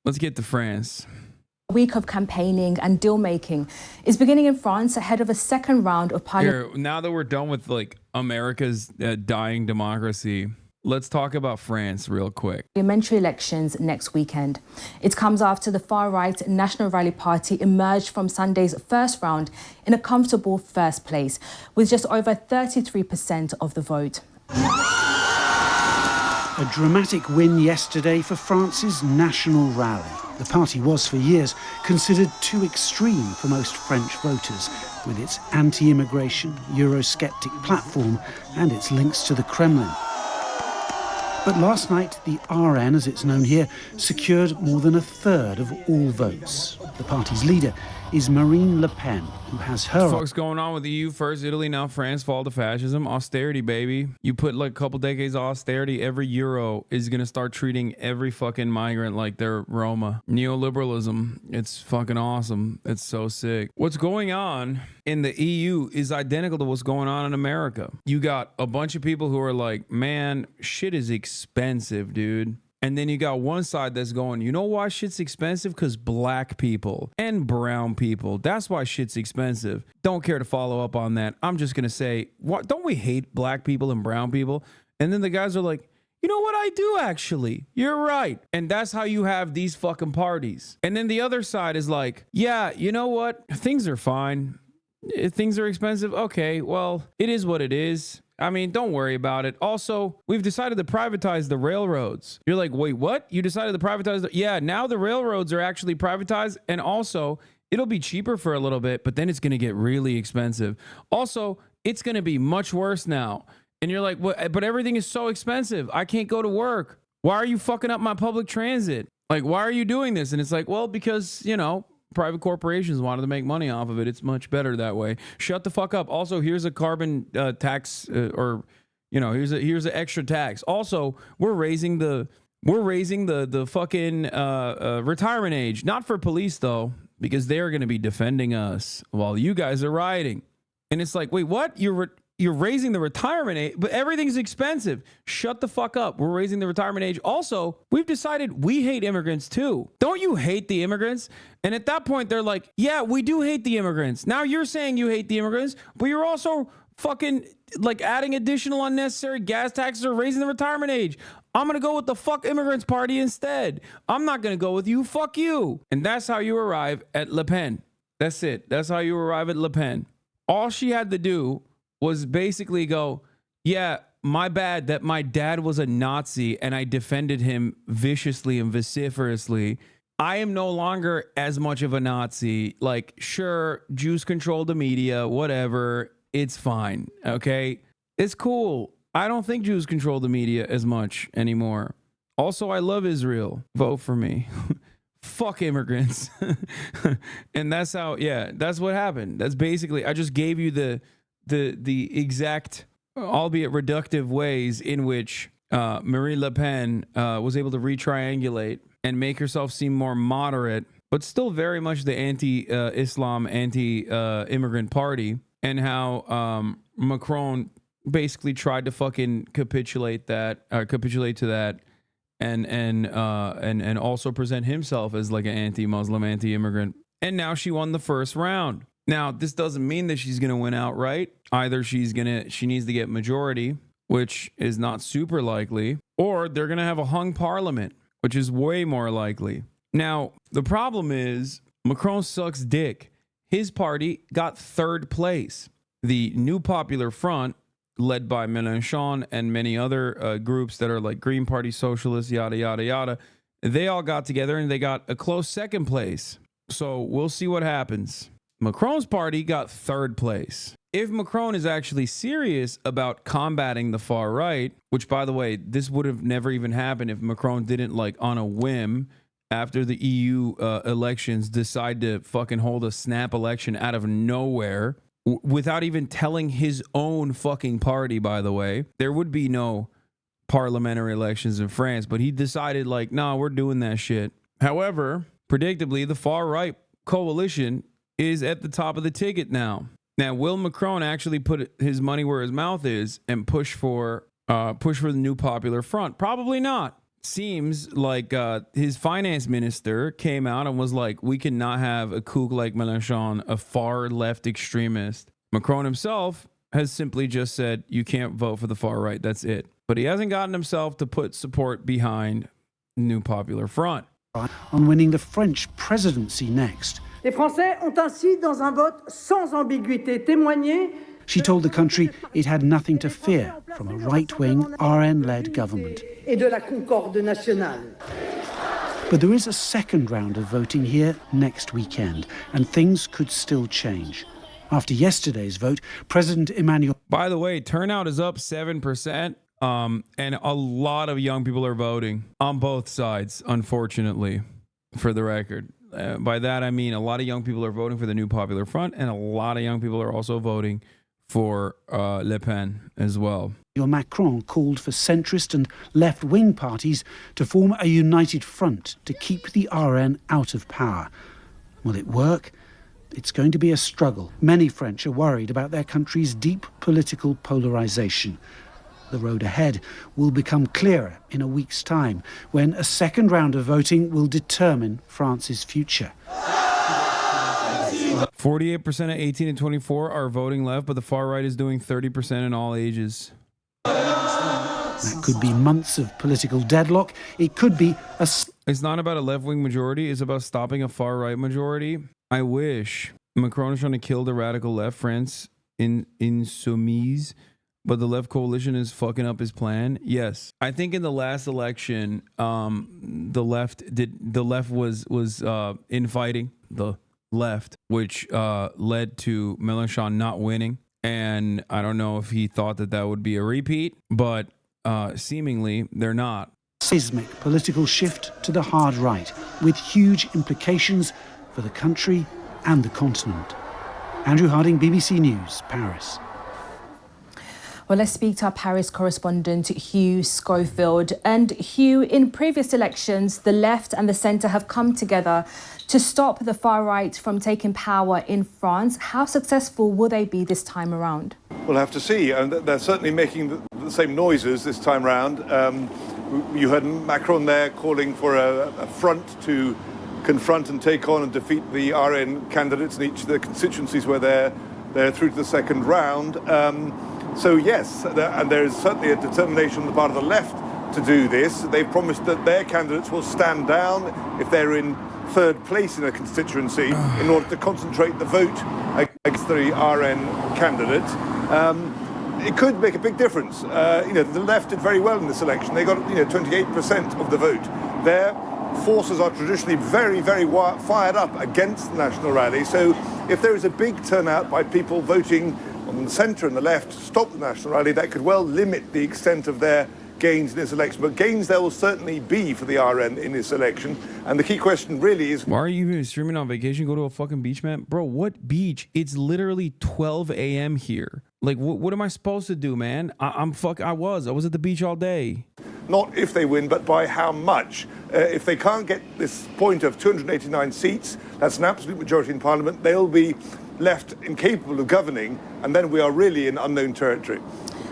Let's get to France. Week of campaigning and deal making is beginning in France ahead of a second round of Here, now that we're done with like America's dying democracy, let's talk about France real quick. Parliamentary elections next weekend. It comes after the far-right National Rally Party emerged from Sunday's first round in a comfortable first place, with just over 33% of the vote. A dramatic win yesterday for France's National Rally. The party was for years considered too extreme for most French voters, with its anti-immigration, Eurosceptic platform and its links to the Kremlin. But last night, the RN, as it's known here, secured more than a third of all votes. The party's leader is Marine Le Pen, who has her... What's going on with the EU? First Italy, now France, fall to fascism. Austerity, baby. You put like a couple decades of austerity, every euro is going to start treating every fucking migrant like they're Roma. Neoliberalism, it's fucking awesome. It's so sick. What's going on in the EU is identical to what's going on in America. You got a bunch of people who are like, man, shit is expensive, dude. And then you got one side that's going, you know why shit's expensive? Because black people and brown people. That's why shit's expensive. Don't care to follow up on that. I'm just going to say, what? Don't we hate black people and brown people? And then the guys are like, you know what? I do actually. You're right. And that's how you have these fucking parties. And then the other side is like, yeah, you know what? Things are fine. If things are expensive. Okay, well, it is what it is. I mean, don't worry about it. Also, we've decided to privatize the railroads. You're like, wait, what? You decided to privatize? Yeah, now the railroads are actually privatized. And also, it'll be cheaper for a little bit, but then it's going to get really expensive. Also, it's going to be much worse now. And you're like, well, but everything is so expensive. I can't go to work. Why are you fucking up my public transit? Like, why are you doing this? And it's like, well, because, you know, private corporations wanted to make money off of it. It's much better that way. Shut the fuck up. Also, here's a carbon tax, or you know, here's an extra tax. Also, we're raising the fucking retirement age. Not for police though, because they're going to be defending us while you guys are rioting. And it's like, wait, what? You're raising the retirement age, but everything's expensive. Shut the fuck up. We're raising the retirement age. Also, we've decided we hate immigrants too. Don't you hate the immigrants? And at that point, they're like, yeah, we do hate the immigrants. Now you're saying you hate the immigrants, but you're also fucking like adding additional unnecessary gas taxes or raising the retirement age. I'm going to go with the fuck immigrants party instead. I'm not going to go with you. Fuck you. And that's how you arrive at Le Pen. That's it. That's how you arrive at Le Pen. All she had to do was basically go, yeah, my bad that my dad was a Nazi and I defended him viciously and vociferously. I am no longer as much of a Nazi. Like, sure, Jews control the media, whatever. It's fine. Okay. It's cool. I don't think Jews control the media as much anymore. Also, I love Israel. Vote for me. Fuck immigrants. And that's how, yeah, that's what happened. That's basically, I just gave you the exact, albeit reductive ways in which Marine Le Pen was able to retriangulate and make herself seem more moderate, but still very much the anti-Islam, anti-immigrant party, and how Macron basically tried to fucking capitulate to that, and also present himself as like an anti-Muslim, anti-immigrant. And now she won the first round. Now, this doesn't mean that she's going to win outright. Either she needs to get majority, which is not super likely, or they're going to have a hung parliament, which is way more likely. Now, the problem is Macron sucks dick. His party got third place. The New Popular Front, led by Mélenchon and many other groups that are like Green Party, Socialists, yada, yada, yada, they all got together and they got a close second place. So we'll see what happens. Macron's party got third place. If Macron is actually serious about combating the far right, which, by the way, this would have never even happened if Macron didn't, like, on a whim, after the EU elections, decide to fucking hold a snap election out of nowhere without even telling his own fucking party, by the way. There would be no parliamentary elections in France, but he decided, like, nah, we're doing that shit. However, predictably, the far right coalition is at the top of the ticket now. Now, will Macron actually put his money where his mouth is and push for the New Popular Front? Probably not. seems like his finance minister came out and was like, we cannot have a kook like Mélenchon, a far left extremist. Macron himself has simply just said, you can't vote for the far right. That's it. But he hasn't gotten himself to put support behind New Popular Front. On winning the French presidency next. Les Français ont ainsi, dans un vote sans ambiguïté, témoigné. She told the country it had nothing to fear from a right-wing RN-led government. Et de la concorde nationale. But there is a second round of voting here next weekend, and things could still change. After yesterday's vote, President Emmanuel... By the way, turnout is up 7%, and a lot of young people are voting on both sides, unfortunately, for the record. By that, I mean a lot of young people are voting for the New Popular Front, and a lot of young people are also voting for Le Pen as well. Macron called for centrist and left-wing parties to form a united front to keep the RN out of power. Will it work? It's going to be a struggle. Many French are worried about their country's deep political polarization. The road ahead will become clearer in a week's time, when a second round of voting will determine France's future. 48% of 18 and 24 are voting left, but the far right is doing 30% in all ages. That could be months of political deadlock. It could be a... It's not about a left-wing majority. It's about stopping a far-right majority. I wish Macron is trying to kill the radical left, France, insoumise, but the left coalition is fucking up his plan. Yes, I think in the last election, the left was infighting the left, which led to Mélenchon not winning. And I don't know if he thought that would be a repeat, but seemingly they're not. Seismic political shift to the hard right, with huge implications for the country and the continent. Andrew Harding, BBC News, Paris. Well, let's speak to our Paris correspondent, Hugh Schofield. And Hugh, in previous elections, the left and the centre have come together to stop the far right from taking power in France. How successful will they be this time around? We'll have to see. And they're certainly making the same noises this time round. You heard Macron there calling for a front to confront and take on and defeat the RN candidates in each of the constituencies where they're through to the second round. So yes, and there is certainly a determination on the part of the left to do this. They've promised that their candidates will stand down if they're in third place in a constituency in order to concentrate the vote against the RN candidate. It could make a big difference. The left did very well in this election. They got 28% of the vote. Their forces are traditionally very, very fired up against the National Rally. So if there is a big turnout by people voting on the centre and the left to stop the National Rally, that could well limit the extent of their gains in this election. But gains there will certainly be for the RN in this election. And the key question really is... Why are you even streaming on vacation? Go to a fucking beach, man? Bro, what beach? It's literally 12 a.m. here. Like, what am I supposed to do, man? I was at the beach all day. Not if they win, but by how much. If they can't get this point of 289 seats, that's an absolute majority in Parliament, they'll be left incapable of governing, and then we are really in unknown territory.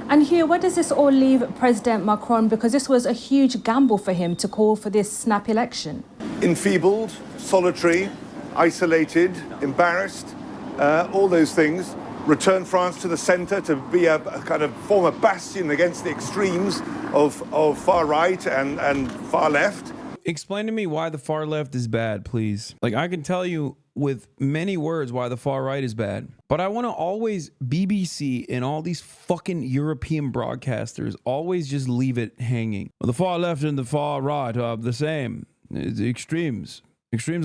And Hugh, where does this all leave President Macron? Because this was a huge gamble for him to call for this snap election. Enfeebled, solitary, isolated, embarrassed, all those things. Return France to the centre to be a kind of form a bastion against the extremes of far right and far left. Explain to me why the far left is bad, please. Like, I can tell you with many words why the far right is bad, but I want to always, BBC and all these fucking European broadcasters always just leave it hanging. Well, the far left and the far right are the same. It's extremes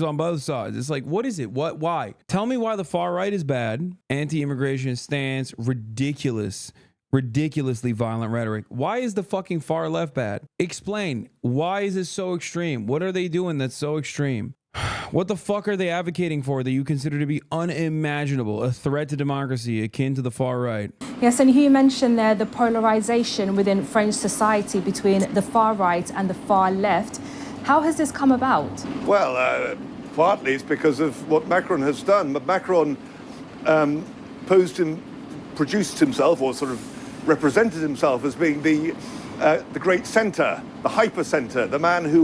on both sides. It's like, what is it? Why? Tell me why the far right is bad. Anti-immigration stance, ridiculously violent rhetoric. Why is the fucking far left bad? Explain. Why is it so extreme? What are they doing that's so extreme? What the fuck are they advocating for that you consider to be unimaginable, a threat to democracy akin to the far right? Yes, and you mentioned there the polarization within French society between the far right and the far left. How has this come about? Well, partly it's because of what Macron has done. But Macron produced himself, or sort of represented himself as being the great centre, the hypercenter, the man who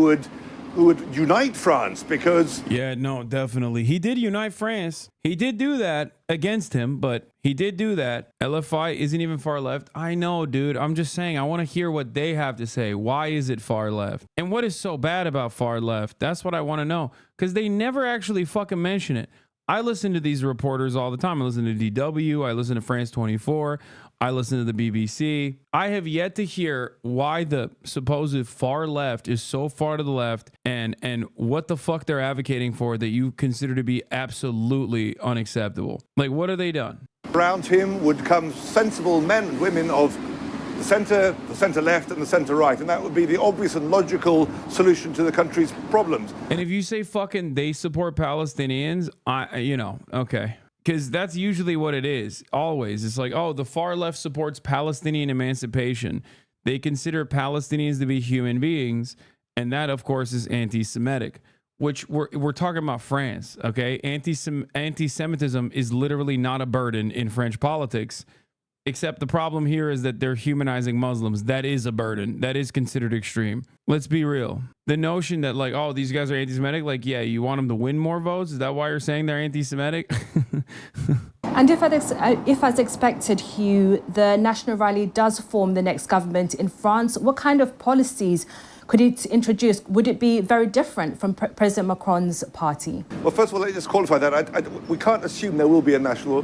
would unite France, because yeah, no, definitely he did unite France. He did do that against him, but he did do that. LFI isn't even far left. I know, dude. I'm just saying, I want to hear what they have to say. Why is it far left? And what is so bad about far left? That's what I want to know, because they never actually fucking mention it. I listen to these reporters all the time. I listen to DW. I listen to France 24. I listen to the BBC. I have yet to hear why the supposed far left is so far to the left, and what the fuck they're advocating for that you consider to be absolutely unacceptable. Like, what have they done? Around him would come sensible men and women of the centre left, and the centre right, and that would be the obvious and logical solution to the country's problems. And if you say fucking they support Palestinians, okay. Because that's usually what it is. Always. It's like, oh, the far left supports Palestinian emancipation. They consider Palestinians to be human beings. And that, of course, is anti-Semitic, which we're talking about France, okay? Anti-Semitism is literally not a burden in French politics, except the problem here is that they're humanizing Muslims. That is a burden. That is considered extreme. Let's be real. The notion that, like, oh, these guys are anti-Semitic, like, yeah, you want them to win more votes? Is that why you're saying they're anti-Semitic? And if as expected, Hugh, the National Rally does form the next government in France, what kind of policies could it introduce? Would it be very different from President Macron's party? Well, first of all, let me just qualify that. We can't assume there will be a national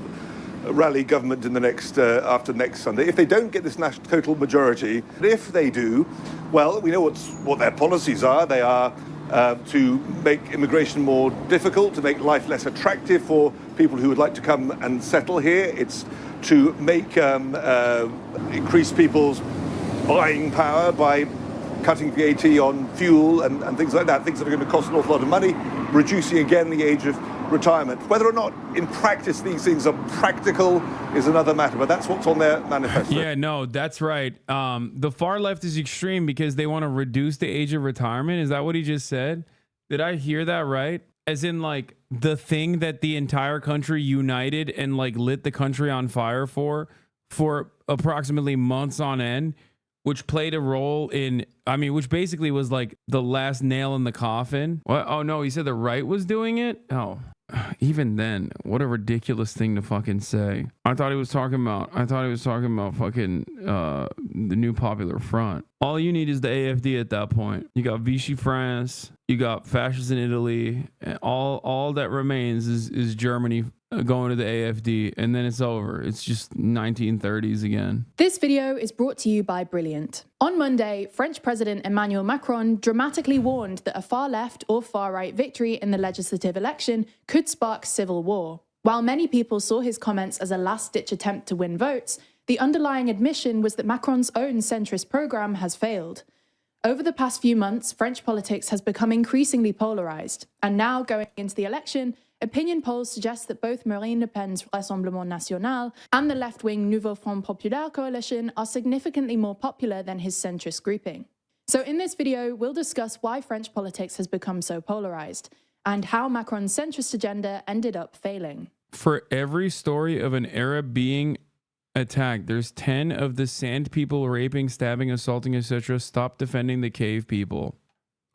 rally government in the next after next Sunday. If they don't get this total majority, if they do, well, we know what their policies are. They are to make immigration more difficult, to make life less attractive for people who would like to come and settle here. It's to make increase people's buying power by cutting VAT on fuel and things like that, things that are going to cost an awful lot of money, reducing again the age of retirement. Whether or not in practice these things are practical is another matter, but that's what's on their manifesto. Yeah, no, that's right. The far left is extreme because they want to reduce the age of retirement. Is that what he just said? Did I hear that right? As in, like, the thing that the entire country united and, like, lit the country on fire for approximately months on end, which played a role in, which basically was like the last nail in the coffin. What? Oh no, he said the right was doing it? Oh, even then, what a ridiculous thing to fucking say. I thought he was talking about fucking the New Popular Front. All you need is the AFD at that point. You got Vichy France, you got fascists in Italy, and all that remains is Germany going to the AFD, and then it's over. It's just 1930s again. This video is brought to you by Brilliant. On Monday, French President Emmanuel Macron dramatically warned that a far left or far right victory in the legislative election could spark civil war. While many people saw his comments as a last-ditch attempt to win votes, the underlying admission was that Macron's own centrist program has failed. Over the past few months, French politics has become increasingly polarized, and now going into the election, opinion polls suggest that both Marine Le Pen's Rassemblement National and the left-wing Nouveau Front Populaire coalition are significantly more popular than his centrist grouping. So in this video, we'll discuss why French politics has become so polarized, and how Macron's centrist agenda ended up failing. For every story of an Arab being attacked, there's 10 of the sand people raping, stabbing, assaulting, etc. Stop defending the cave people.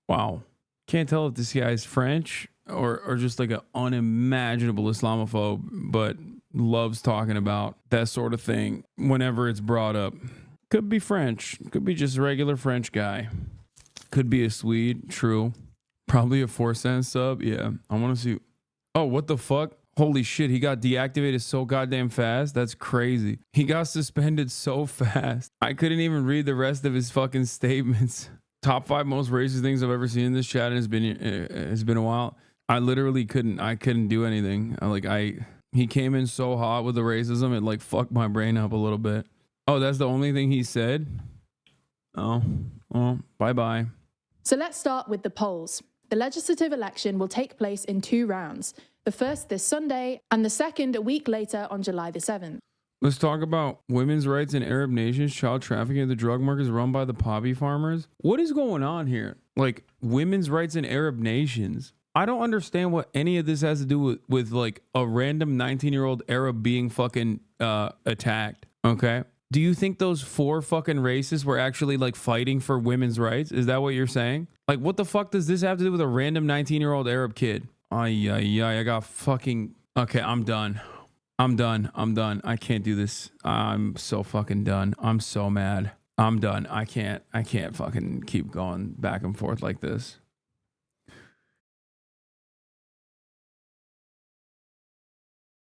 Wow. Can't tell if this guy's French or just like an unimaginable Islamophobe, but loves talking about that sort of thing whenever it's brought up. Could be French. Could be just a regular French guy. Could be a Swede. True. Probably a 4-cent sub. Yeah. I want to see. Oh, what the fuck? Holy shit. He got deactivated so goddamn fast. That's crazy. He got suspended so fast. I couldn't even read the rest of his fucking statements. Top 5 most racist things I've ever seen in this chat, and it's been a while. I literally couldn't do anything. He came in so hot with the racism, it like fucked my brain up a little bit. Oh, that's the only thing he said? Oh, bye-bye. So let's start with the polls. The legislative election will take place in 2 rounds. The first this Sunday, and the second a week later on July the 7th. Let's talk about women's rights in Arab nations, child trafficking in the drug markets run by the poppy farmers. What is going on here? Like, women's rights in Arab nations. I don't understand what any of this has to do with like a random 19-year-old Arab being fucking attacked. Okay. Do you think those 4 fucking racists were actually like fighting for women's rights? Is that what you're saying? Like, what the fuck does this have to do with a random 19-year-old Arab kid? Ay, I got fucking... Okay, I'm done. I'm done. I can't do this. I'm so fucking done. I'm so mad. I'm done. I can't fucking keep going back and forth like this.